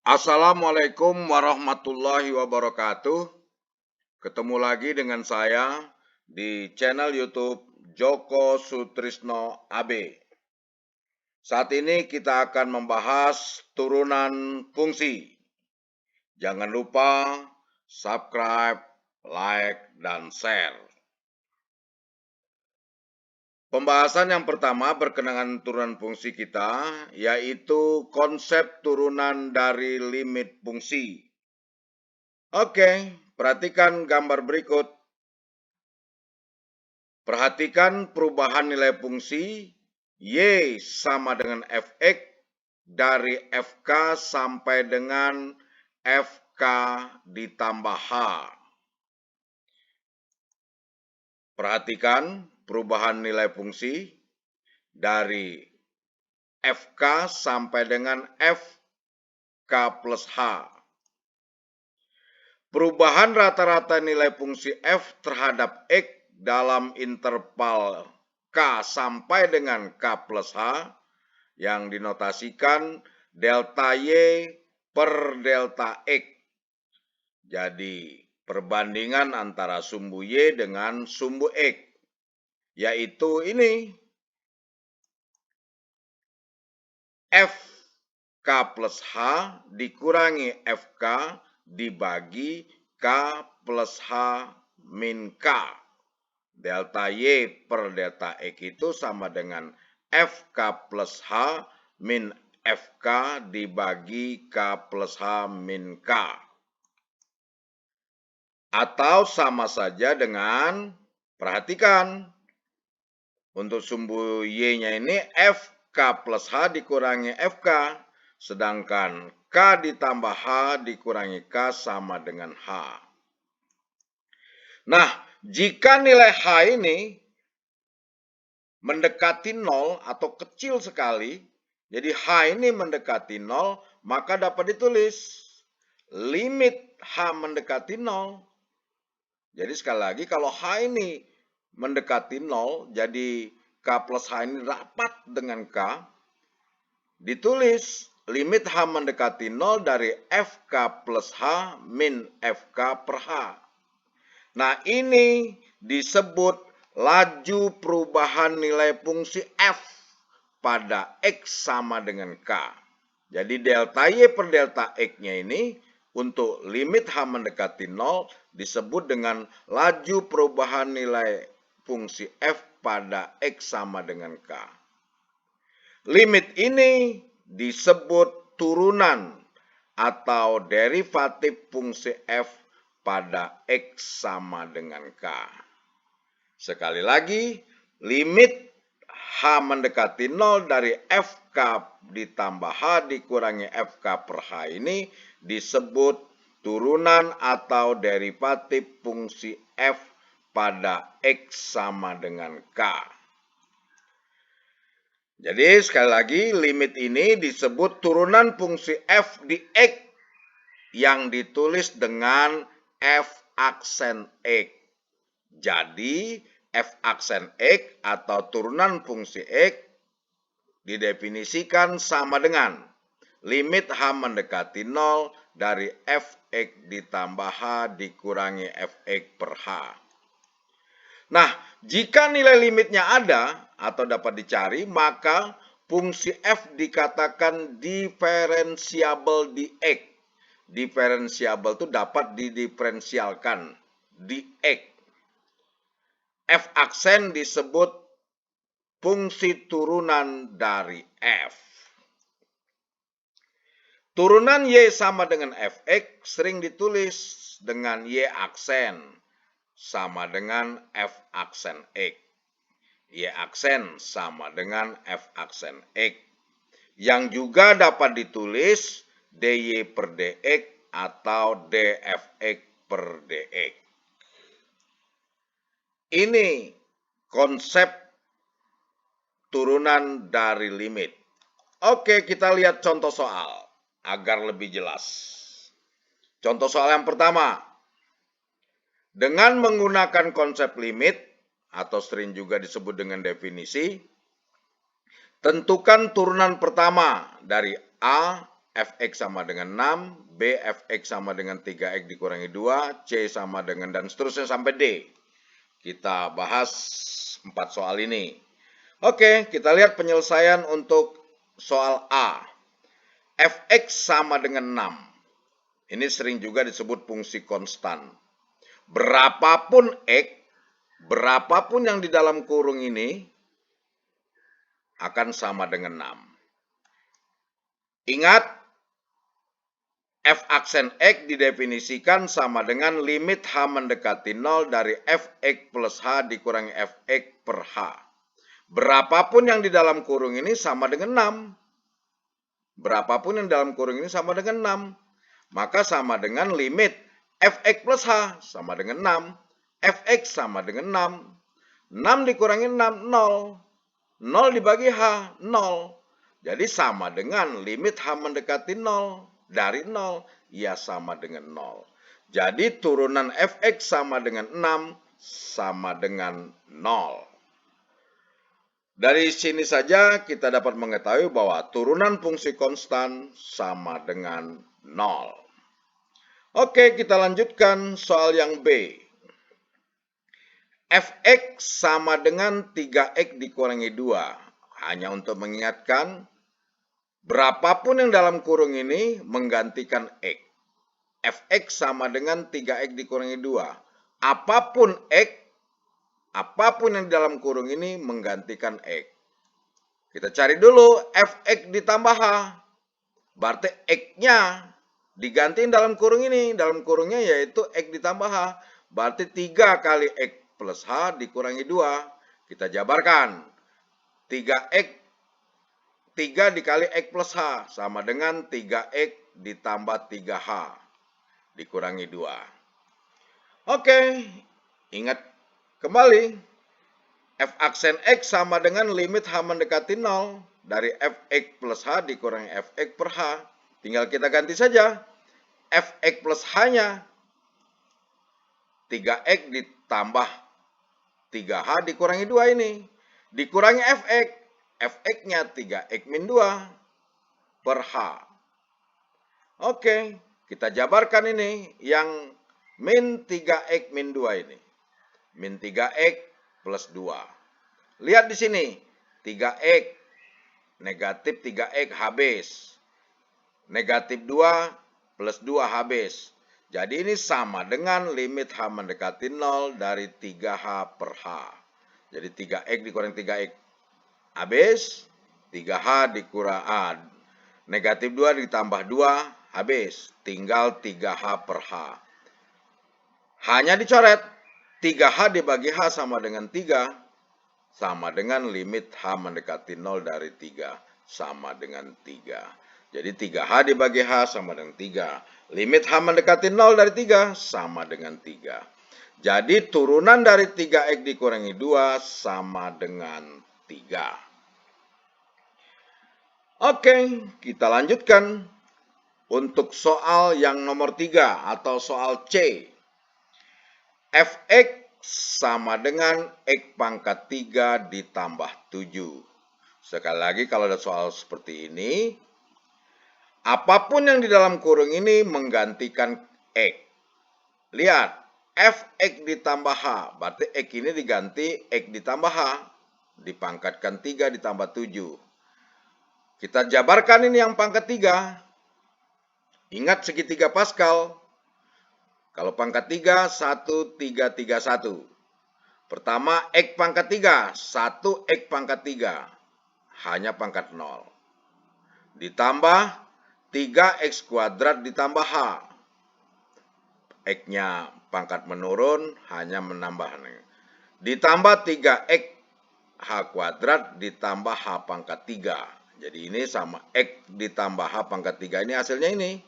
Assalamualaikum warahmatullahi wabarakatuh. Ketemu lagi dengan saya di channel YouTube Joko Sutrisno AB. Saat ini kita akan membahas turunan fungsi. Jangan lupa subscribe, like, dan share. Pembahasan yang pertama berkenaan turunan fungsi kita, yaitu konsep turunan dari limit fungsi. Oke, perhatikan gambar berikut. Perhatikan perubahan nilai fungsi Y sama dengan Fx dari Fk sampai dengan Fk ditambah H. Perhatikan perubahan nilai fungsi dari Fk sampai dengan Fk plus H. Perubahan rata-rata nilai fungsi F terhadap X dalam interval K sampai dengan K plus H yang dinotasikan delta Y per delta X. Jadi perbandingan antara sumbu Y dengan sumbu X, yaitu ini Fk plus H dikurangi Fk dibagi K plus H min K. Delta Y per delta X itu sama dengan Fk plus H min Fk dibagi K plus H min K. Atau sama saja dengan, perhatikan, untuk sumbu Y-nya ini Fk plus H dikurangi Fk, sedangkan K ditambah H dikurangi K sama dengan H. Nah, jika nilai H ini mendekati 0 atau kecil sekali, jadi H ini mendekati 0, maka dapat ditulis limit H mendekati 0. Jadi sekali lagi, kalau H ini mendekati 0, jadi K plus H ini rapat dengan K, ditulis limit H mendekati 0 dari Fk plus H min Fk per H. Nah, ini disebut laju perubahan nilai fungsi F pada X sama dengan K. Jadi delta Y per delta X-nya ini untuk limit H mendekati 0 disebut dengan laju perubahan nilai fungsi F pada X sama dengan K. Limit ini disebut turunan atau derivatif fungsi F pada X sama dengan K. Sekali lagi, limit H mendekati 0 dari Fk ditambah H dikurangi Fk per H ini disebut turunan atau derivatif fungsi F pada X sama dengan K. Jadi sekali lagi, limit ini disebut turunan fungsi F di X yang ditulis dengan F aksen X. Jadi F aksen X atau turunan fungsi X didefinisikan sama dengan limit H mendekati 0 dari Fx ditambah H dikurangi Fx per H. Nah, jika nilai limitnya ada atau dapat dicari, maka fungsi F dikatakan diferensiabel di X. Diferensiabel itu dapat didiferensialkan di X. F aksen disebut fungsi turunan dari F. Turunan Y sama dengan Fx sering ditulis dengan Y aksen sama dengan F aksen X. Y aksen sama dengan F aksen X. Yang juga dapat ditulis dy per dx atau dfx per dx. Ini konsep turunan dari limit. Oke, kita lihat contoh soal agar lebih jelas. Contoh soal yang pertama. Dengan menggunakan konsep limit atau sering juga disebut dengan definisi, tentukan turunan pertama dari A fx sama dengan 6, b fx sama dengan 3x dikurangi 2, c sama dengan dan seterusnya sampai d. Kita bahas 4 soal ini. Oke, kita lihat penyelesaian untuk soal A. Fx sama dengan 6. Ini sering juga disebut fungsi konstan. Berapapun x, berapapun yang di dalam kurung ini akan sama dengan 6. Ingat, f aksen x didefinisikan sama dengan limit h mendekati 0 dari fx plus h dikurangi fx per h. Berapapun yang di dalam kurung ini sama dengan 6. Berapapun yang dalam kurung ini sama dengan 6. Maka sama dengan limit fx plus h sama dengan 6. Fx sama dengan 6. 6 dikurangi 6, 0. 0 dibagi h, 0. Jadi sama dengan limit h mendekati 0. Dari 0, ya sama dengan 0. Jadi turunan fx sama dengan 6 sama dengan 0. Dari sini saja kita dapat mengetahui bahwa turunan fungsi konstan sama dengan 0. Oke, kita lanjutkan soal yang B. Fx sama dengan 3x dikurangi 2. Hanya untuk mengingatkan, berapapun yang dalam kurung ini menggantikan x. Fx sama dengan 3x dikurangi 2. Apapun x, apapun yang dalam kurung ini menggantikan x. Kita cari dulu fx ditambah h. Berarti x-nya digantiin dalam kurung ini. Dalam kurungnya yaitu x ditambah h. Berarti 3 kali x plus h dikurangi 2. Kita jabarkan. 3 dikali x plus h sama dengan 3x ditambah 3h dikurangi 2. Oke, ingat kembali. F aksen x sama dengan limit h mendekati 0 dari fx plus h dikurangi fx per h. Tinggal kita ganti saja. Fx plus h-nya 3x ditambah 3h dikurangi 2 ini. Dikurangi fx. Fx-nya 3x min 2 per h. Oke, kita jabarkan ini yang min 3x min 2 ini. Min 3x plus 2. Lihat di sini, 3x, negatif 3x habis. Negatif 2 plus 2 habis. Jadi ini sama dengan limit h mendekati 0 dari 3h per h. Jadi 3x dikurangi 3x habis, 3h dikurang negatif 2 ditambah 2 habis, tinggal 3h per h. Hanya dicoret, 3h dibagi h sama dengan 3, sama dengan limit h mendekati 0 dari 3, sama dengan 3. Jadi 3h dibagi h sama dengan 3. Limit h mendekati 0 dari 3, sama dengan 3. Jadi turunan dari 3x dikurangi 2 sama dengan 3. Oke, kita lanjutkan untuk soal yang nomor 3 atau soal C. Fx sama dengan x pangkat 3 ditambah 7. Sekali lagi kalau ada soal seperti ini, apapun yang di dalam kurung ini menggantikan x. Lihat, fx ditambah h, berarti x ini diganti x ditambah h. Dipangkatkan 3 ditambah 7. Kita jabarkan ini yang pangkat 3. Ingat segitiga Pascal. Kalau pangkat 3, 1, 3, 3, 1. Pertama, x pangkat 3. 1 x pangkat 3. Hanya pangkat 0. Ditambah 3x kuadrat ditambah h. X-nya pangkat menurun, hanya menambah. Ditambah 3x h kuadrat ditambah h pangkat 3. Jadi ini sama x ditambah h pangkat 3. Ini hasilnya ini.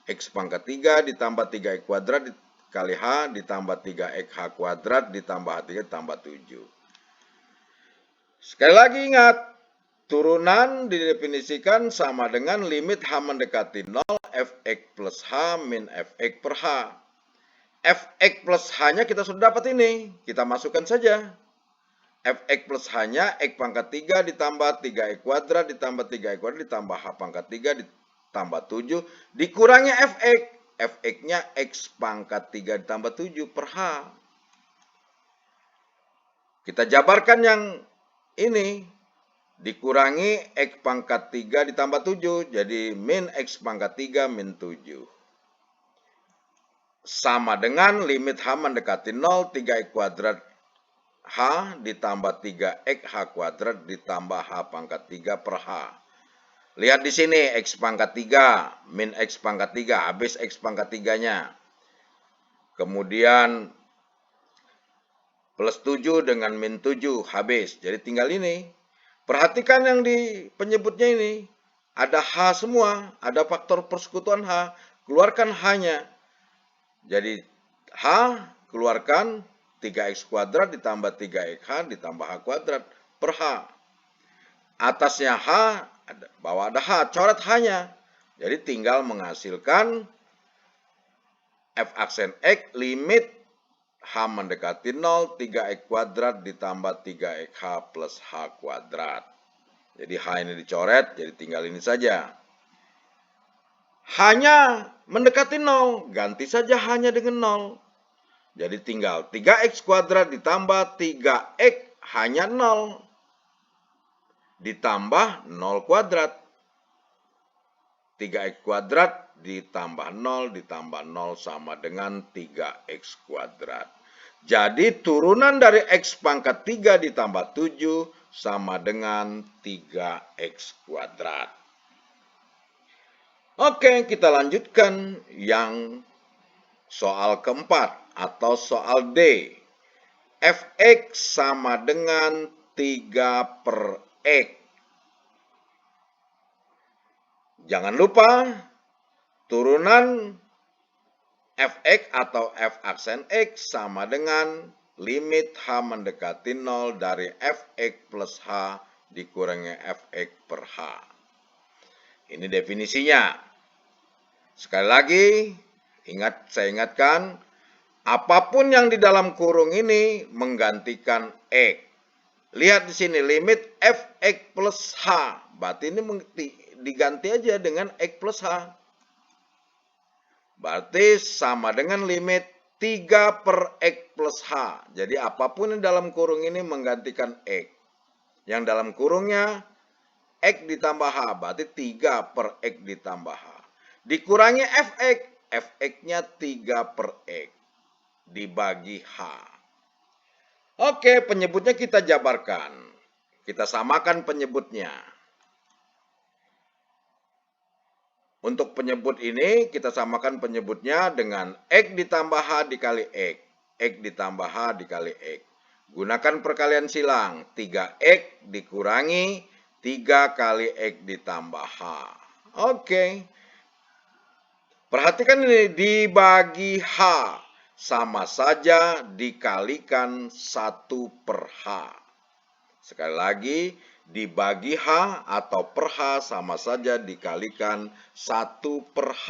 X pangkat 3 ditambah 3x kuadrat kali h ditambah 3x h kuadrat ditambah h3 ditambah 7. Sekali lagi ingat, turunan didefinisikan sama dengan limit h mendekati 0 fx plus h min fx per h. Fx plus h-nya kita sudah dapat ini. Kita masukkan saja. Fx plus h-nya x pangkat 3 ditambah 3x kuadrat ditambah 3x kuadrat ditambah h pangkat 3 tambah 7 dikurangi fx. Fx-nya X pangkat 3 ditambah 7 per H. Kita jabarkan yang ini. Dikurangi X pangkat 3 ditambah 7. Jadi min X pangkat 3 min 7. Sama dengan limit H mendekati 0, 3X kuadrat H ditambah 3X H kuadrat ditambah H pangkat 3 per H. Lihat di sini X pangkat 3 min X pangkat 3. Habis X pangkat 3-nya. Kemudian plus 7 dengan min 7 habis. Jadi tinggal ini. Perhatikan yang di penyebutnya ini. Ada H semua. Ada faktor persekutuan H. Keluarkan H-nya. Jadi H keluarkan 3X kuadrat ditambah 3XH ditambah H kuadrat per H. Atasnya H, bawah ada H. Coret H-nya. Jadi tinggal menghasilkan F aksen X limit H mendekati 0, 3X kuadrat ditambah 3XH plus H kuadrat. Jadi H ini dicoret, jadi tinggal ini saja. H-nya mendekati 0, ganti saja H-nya dengan 0. Jadi tinggal 3X kuadrat ditambah 3X, H-nya 0. Ditambah 0 kuadrat. 3X kuadrat ditambah 0 ditambah 0 sama dengan 3X kuadrat. Jadi turunan dari X pangkat 3 ditambah 7 sama dengan 3X kuadrat. Oke, kita lanjutkan yang soal keempat atau soal D. Fx sama dengan 3 per X. Jangan lupa turunan Fx atau F aksen X sama dengan limit H mendekati 0 dari Fx plus H dikurangi Fx per H. Ini definisinya. Sekali lagi, saya ingatkan, apapun yang di dalam kurung ini menggantikan X. Lihat di sini, limit Fx plus H. Berarti ini diganti aja dengan X plus H. Berarti sama dengan limit 3 per X plus H. Jadi apapun yang dalam kurung ini menggantikan X. Yang dalam kurungnya X ditambah H. Berarti 3 per X ditambah H. Dikurangi Fx. Fx-nya 3 per X. Dibagi H. Oke, penyebutnya kita jabarkan. Kita samakan penyebutnya. Untuk penyebut ini, kita samakan penyebutnya dengan X ditambah H dikali X. X ditambah H dikali X. Gunakan perkalian silang. 3X dikurangi 3 kali X ditambah H. Oke. Perhatikan ini, dibagi H. Sama saja dikalikan 1 per H. Sekali lagi, dibagi H atau per H sama saja dikalikan 1 per H.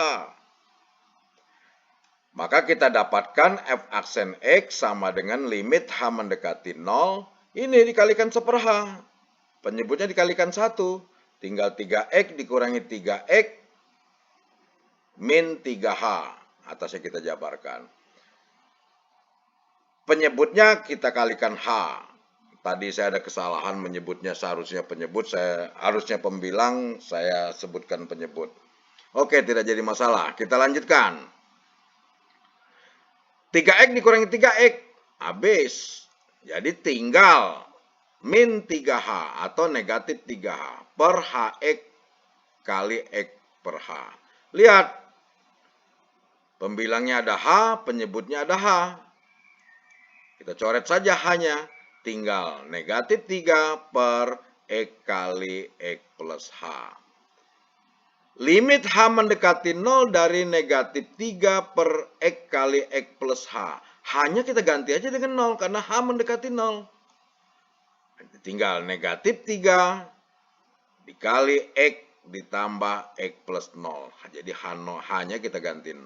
Maka kita dapatkan F aksen X sama dengan limit H mendekati 0. Ini dikalikan 1 per H. Penyebutnya dikalikan 1. Tinggal 3X dikurangi 3X min 3H. Atasnya kita jabarkan. Penyebutnya kita kalikan H. Tadi saya ada kesalahan menyebutnya, seharusnya penyebut, saya harusnya pembilang, saya sebutkan penyebut. Oke, tidak jadi masalah. Kita lanjutkan. 3X dikurangi 3X, habis. Jadi tinggal min 3H atau negatif 3H per HX kali X per H. Lihat, pembilangnya ada H, penyebutnya ada H. Kita coret saja H-nya. Tinggal negatif 3 per X kali X plus H. Limit H mendekati 0 dari negatif 3 per X kali X plus H. H-nya kita ganti aja dengan 0 karena H mendekati 0. Tinggal negatif 3 dikali X ditambah X plus 0. Jadi H-nya kita ganti 0.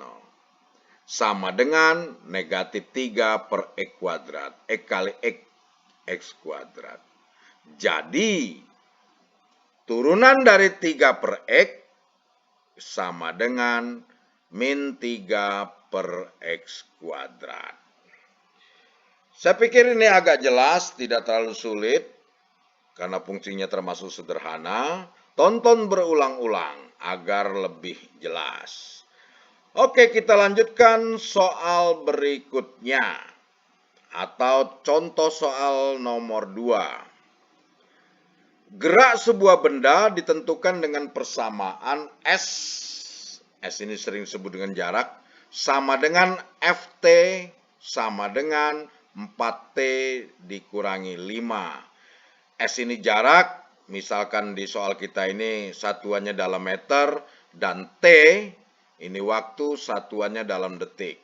Sama dengan negatif 3 per X kuadrat. X kali X kuadrat. Jadi, turunan dari 3 per X sama dengan min 3 per X kuadrat. Saya pikir ini agak jelas, tidak terlalu sulit, karena fungsinya termasuk sederhana. Tonton berulang-ulang agar lebih jelas. Oke, kita lanjutkan soal berikutnya, atau contoh soal nomor 2. Gerak sebuah benda ditentukan dengan persamaan S ini sering disebut dengan jarak, sama dengan Ft sama dengan 4T dikurangi 5. S ini jarak, misalkan di soal kita ini satuannya dalam meter, dan T ini waktu, satuannya dalam detik.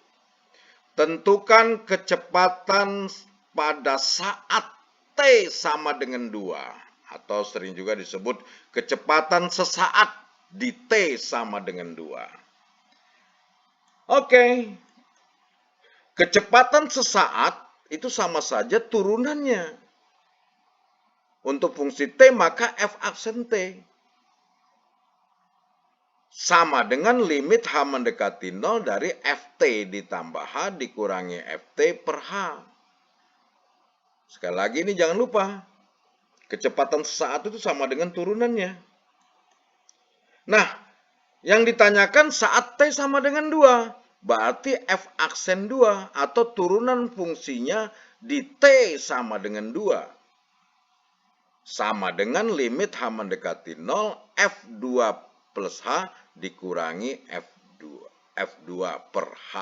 Tentukan kecepatan pada saat T sama dengan 2, atau sering juga disebut kecepatan sesaat di T sama dengan 2. Oke, kecepatan sesaat itu sama saja turunannya. Untuk fungsi T maka F aksen T sama dengan limit H mendekati 0 dari Ft ditambah H dikurangi Ft per H. Sekali lagi ini jangan lupa, kecepatan sesaat itu sama dengan turunannya. Nah, yang ditanyakan saat T sama dengan 2, berarti F aksen 2 atau turunan fungsinya di T sama dengan 2. Sama dengan limit H mendekati 0, F2 plus H dikurangi F2 per H.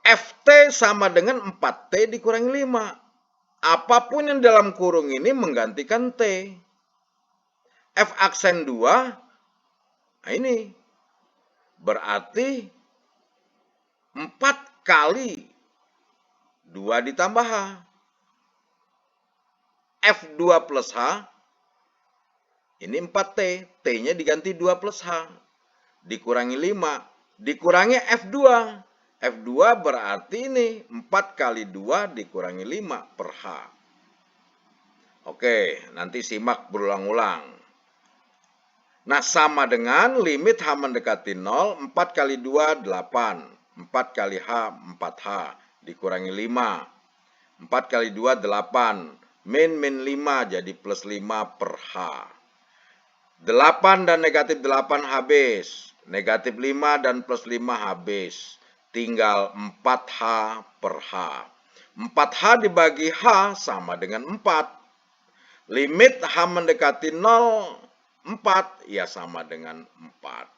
Ft sama dengan 4T dikurangi 5. Apapun yang dalam kurung ini menggantikan T. F aksen 2, nah ini berarti 4 kali 2 ditambah H. F2 plus H, ini 4T. T-nya diganti 2 plus H. Dikurangi 5. Dikurangi F2. F2 berarti ini 4 kali 2 dikurangi 5 per H. Oke, nanti simak berulang-ulang. Nah, sama dengan limit H mendekati 0, 4 kali 2, 8. 4 kali H, 4H. Dikurangi 5. 4 kali 2, 8. Min 5 jadi plus 5 per H. 8 dan negatif 8 habis. Negatif 5 dan plus 5 habis. Tinggal 4H per H. 4H dibagi H sama dengan 4. Limit H mendekati 0, 4, ya sama dengan 4.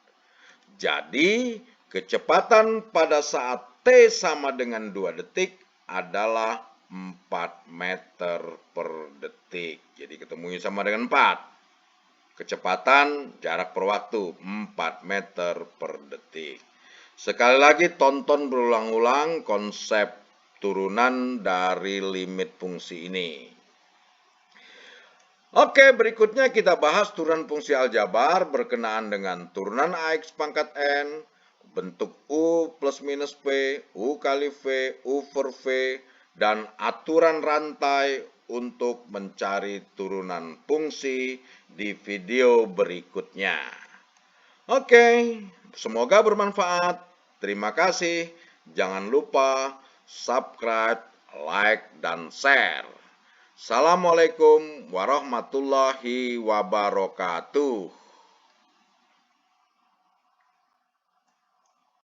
Jadi, kecepatan pada saat T sama dengan 2 detik adalah 4 meter per detik. Jadi, ketemunya sama dengan 4. Kecepatan jarak per waktu 4 meter per detik. Sekali lagi tonton berulang-ulang konsep turunan dari limit fungsi ini. Oke, berikutnya kita bahas turunan fungsi aljabar berkenaan dengan turunan AX pangkat N, bentuk U plus minus P, U kali V, U per V, dan aturan rantai untuk mencari turunan fungsi di video berikutnya. Oke, semoga bermanfaat. Terima kasih. Jangan lupa subscribe, like, dan share. Assalamualaikum warahmatullahi wabarakatuh.